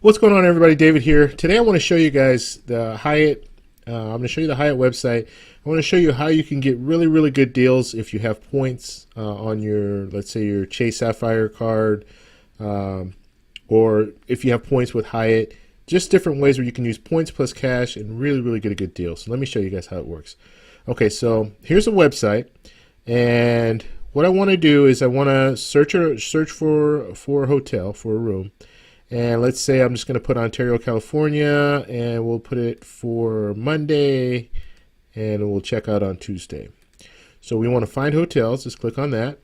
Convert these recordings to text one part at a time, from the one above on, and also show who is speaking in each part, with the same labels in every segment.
Speaker 1: What's going on, everybody? David here. Today I want to show you guys the Hyatt. I'm going to show you the Hyatt website. I want to show you how you can get really good deals if you have points on your, let's say, your Chase Sapphire card, or if you have points with Hyatt. Just different ways where you can use points plus cash and really get a good deal. So let me show you guys how it works. Okay, so here's a website, and what I want to do is I want to search for a hotel, for a room. And let's say I'm just going to put Ontario, California, and we'll put it for Monday, and we'll check out on Tuesday. So we want to find hotels. Just click on that,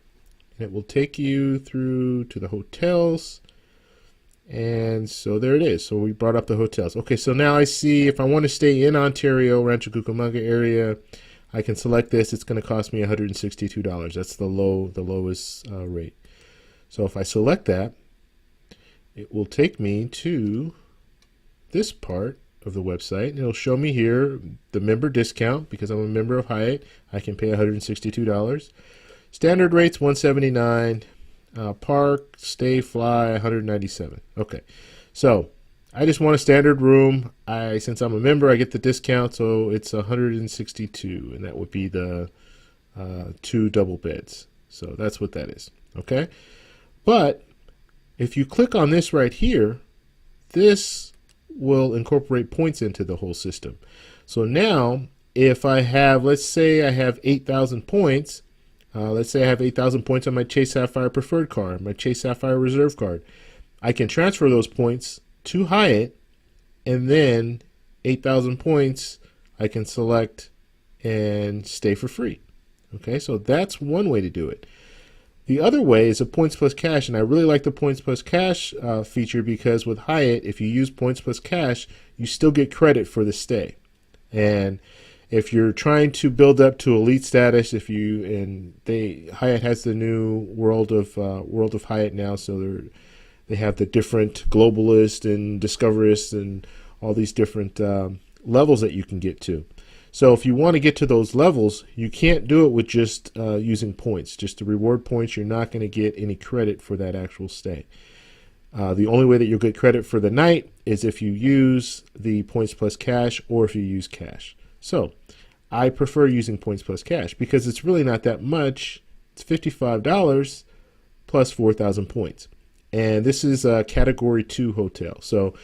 Speaker 1: and it will take you through to the hotels. And so there it is. So we brought up the hotels. Okay, so now I see if I want to stay in Ontario, Rancho Cucamonga area, I can select this. It's going to cost me $162. That's the lowest rate. So if I select that, it will take me to this part of the website, and it'll show me here the member discount. Because I'm a member of Hyatt, I can pay $162. Standard rates $179. Park, stay, fly $197. Okay, so I just want a standard room. Since I'm a member, I get the discount, so it's $162, and that would be the 2 double beds. So that's what that is. Okay, but if you click on this right here, this will incorporate points into the whole system. So now, if I have, let's say I have 8,000 points, let's say I have 8,000 points on my Chase Sapphire Preferred card, my Chase Sapphire Reserve card, I can transfer those points to Hyatt, and then 8,000 points I can select and stay for free. Okay, so that's one way to do it. The other way is a points plus cash, and I really like the points plus cash feature, because with Hyatt, if you use points plus cash, you still get credit for the stay. And if you're trying to build up to elite status, Hyatt has the new World of Hyatt now, so they have the different Globalist and Discoverist and all these different levels that you can get to. So if you want to get to those levels, you can't do it with just using points. Just to reward points, you're not going to get any credit for that actual stay. The only way that you'll get credit for the night is if you use the points plus cash, or if you use cash. So I prefer using points plus cash because it's really not that much. It's $55 plus 4,000 points. And this is a Category 2 hotel. So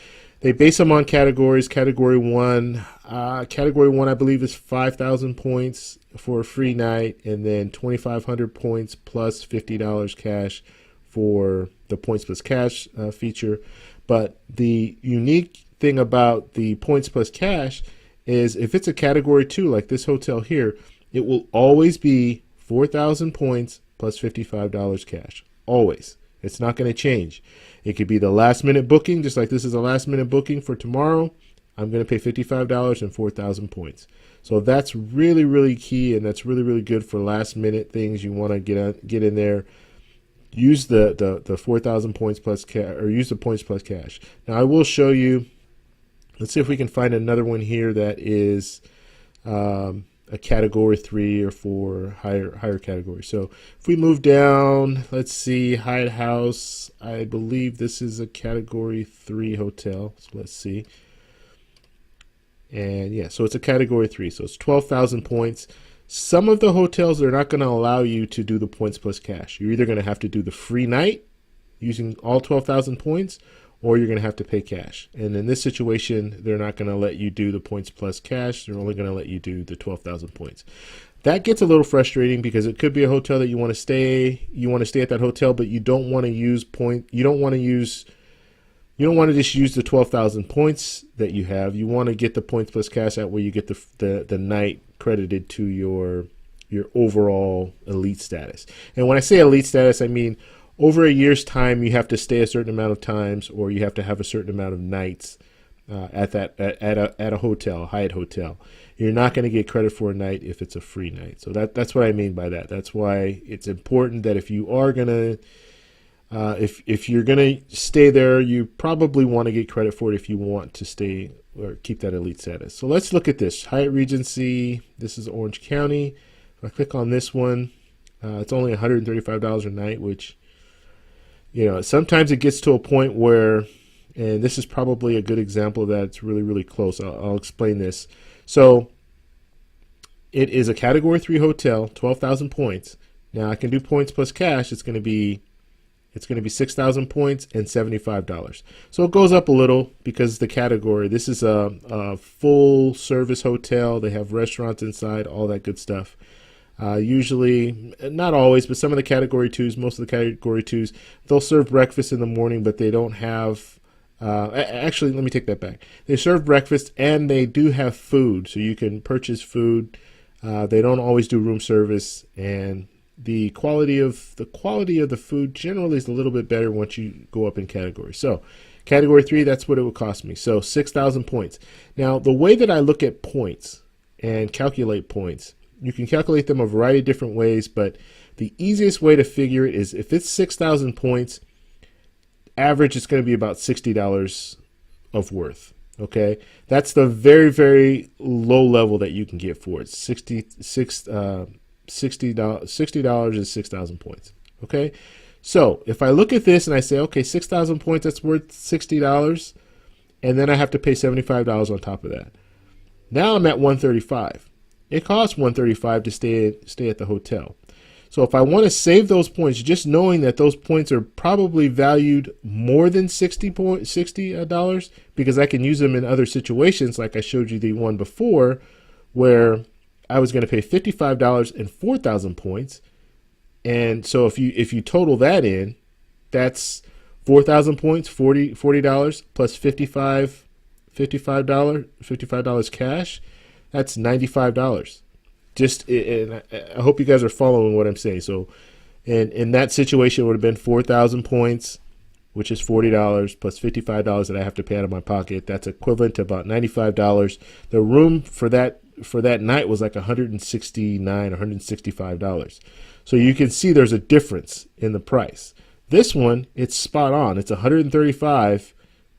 Speaker 1: they base them on categories. Category 1, I believe, is 5,000 points for a free night, and then 2,500 points plus $50 cash for the points plus cash feature. But the unique thing about the points plus cash is if it's a Category 2, like this hotel here, it will always be 4,000 points plus $55 cash. Always. It's not going to change. It could be the last minute booking, just like this is a last minute booking for tomorrow. I'm going to pay $55 and 4,000 points. So that's really key, and that's really good for last minute things you want to get in there. Use the 4,000 points plus cash, or use the points plus cash. Now I will show you. Let's see if we can find another one here that is a Category 3 or 4 higher category. So if we move down, let's see, Hyatt House. I believe this is a Category 3 hotel. So let's see. And yeah, so it's a Category 3. So it's 12,000 points. Some of the hotels, they're not going to allow you to do the points plus cash. You're either going to have to do the free night using all 12,000 points, or you're going to have to pay cash. And in this situation, they're not going to let you do the points plus cash. They're only going to let you do the 12,000 points. That gets a little frustrating because it could be a hotel that you want to stay. You want to stay at that hotel, but you don't want to use You don't want to just use the 12,000 points that you have. You want to get the points plus cash. That way you get the night credited to your overall elite status. And when I say elite status, I mean over a year's time, you have to stay a certain amount of times, or you have to have a certain amount of nights at a hotel, a Hyatt hotel. You're not going to get credit for a night if it's a free night. So that's what I mean by that. That's why it's important that if you are gonna if you're gonna stay there, you probably want to get credit for it if you want to stay or keep that elite status. So let's look at this Hyatt Regency. This is Orange County. If I click on this one, it's only $135 a night, which, you know, sometimes it gets to a point where and this is probably a good example of that. It's really, really close. I'll explain this. So it is a Category 3 hotel, 12,000 points. Now I can do points plus cash. It's going to be 6,000 points and $75. So it goes up a little because the category. This is a full service hotel. They have restaurants inside, all that good stuff. Usually, not always, but some of the Category 2s, most of the Category 2s, they'll serve breakfast in the morning, but they don't have, actually, let me take that back. They serve breakfast and they do have food, so you can purchase food. They don't always do room service, and the quality of the food generally is a little bit better once you go up in category. So Category 3, that's what it would cost me. So 6,000 points. Now, the way that I look at points and calculate points, you can calculate them a variety of different ways, but the easiest way to figure it is if it's 6,000 points, average it's going to be about $60 of worth. Okay, that's the very, very low level that you can get for it. $60 is 6,000 points. Okay, so if I look at this and I say, okay, 6,000 points, that's worth $60, and then I have to pay $75 on top of that. Now I'm at 135. It costs 135 to stay at the hotel. So if I want to save those points, just knowing that those points are probably valued more than $60, because I can use them in other situations, like I showed you the one before, where I was going to pay $55 and 4,000 points. And so if you total that in, that's 4,000 points, $40 plus $55 cash. That's $95. And I hope you guys are following what I'm saying. So in that situation, it would have been 4,000 points, which is $40 plus $55 that I have to pay out of my pocket. That's equivalent to about $95. The room for that night was like $169, $165. So you can see there's a difference in the price. This one, it's spot on. It's $135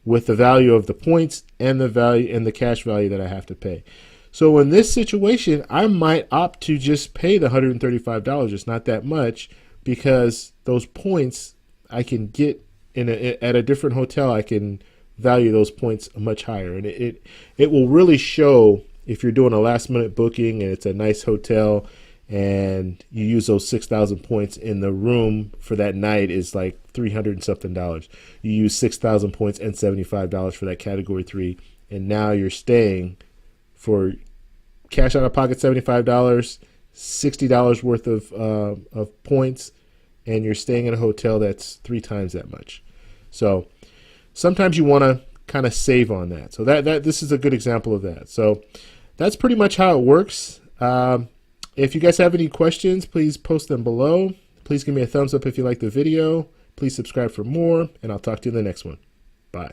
Speaker 1: with the value of the points and the value and the cash value that I have to pay. So in this situation, I might opt to just pay the $135. It's not that much, because those points I can get at a different hotel. I can value those points much higher, and it will really show if you're doing a last minute booking and it's a nice hotel and you use those 6,000 points in the room for that night is like $300 and something. You use 6,000 points and $75 for that Category 3, and now you're staying for cash out of pocket $75, $60 worth of points, and you're staying in a hotel that's 3 times that much. So sometimes you want to kind of save on that. So this is a good example of that. So that's pretty much how it works. If you guys have any questions, please post them below. Please give me a thumbs up if you like the video. Please subscribe for more, and I'll talk to you in the next one. Bye.